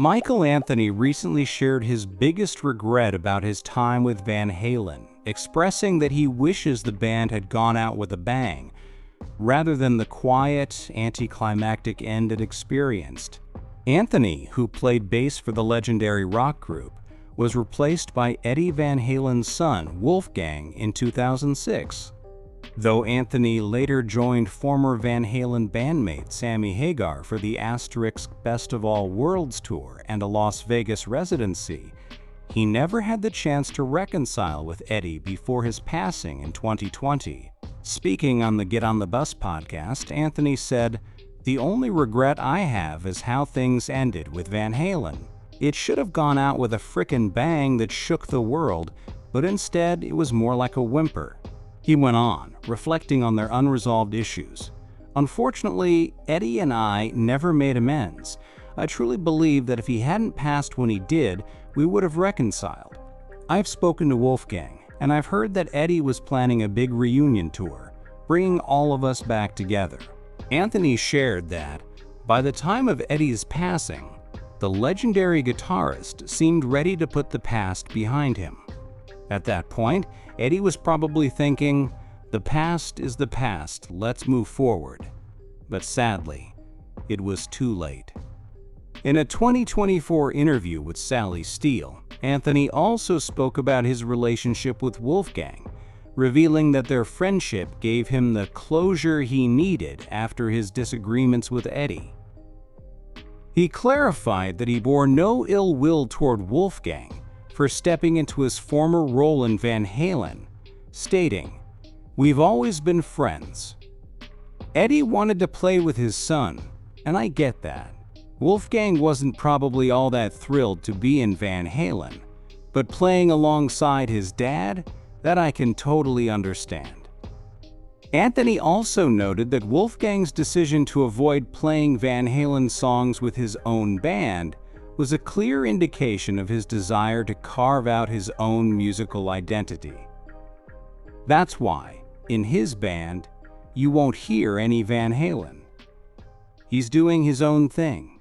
Michael Anthony recently shared his biggest regret about his time with Van Halen, expressing that he wishes the band had gone out with a bang, rather than the quiet, anticlimactic end it experienced. Anthony, who played bass for the legendary rock group, was replaced by Eddie Van Halen's son, Wolfgang, in 2006. Though Anthony later joined former Van Halen bandmate Sammy Hagar for the Best of All Worlds tour and a Las Vegas residency, he never had the chance to reconcile with Eddie before his passing in 2020. Speaking on the Get on the Bus podcast, Anthony said, "The only regret I have is how things ended with Van Halen. It should have gone out with a frickin' bang that shook the world, but instead it was more like a whimper." He went on, reflecting on their unresolved issues. "Unfortunately, Eddie and I never made amends. I truly believe that if he hadn't passed when he did, we would have reconciled. I've spoken to Wolfgang, and I've heard that Eddie was planning a big reunion tour, bringing all of us back together." Anthony shared that, by the time of Eddie's passing, the legendary guitarist seemed ready to put the past behind him. At that point, Eddie was probably thinking, "The past is the past, let's move forward." But sadly, it was too late. In a 2024 interview with Sally Steele, Anthony also spoke about his relationship with Wolfgang, revealing that their friendship gave him the closure he needed after his disagreements with Eddie. He clarified that he bore no ill will toward Wolfgang for stepping into his former role in Van Halen, stating, "We've always been friends. Eddie wanted to play with his son, and I get that. Wolfgang wasn't probably all that thrilled to be in Van Halen, but playing alongside his dad, that I can totally understand." Anthony also noted that Wolfgang's decision to avoid playing Van Halen songs with his own band was a clear indication of his desire to carve out his own musical identity. That's why, in his band, you won't hear any Van Halen. He's doing his own thing.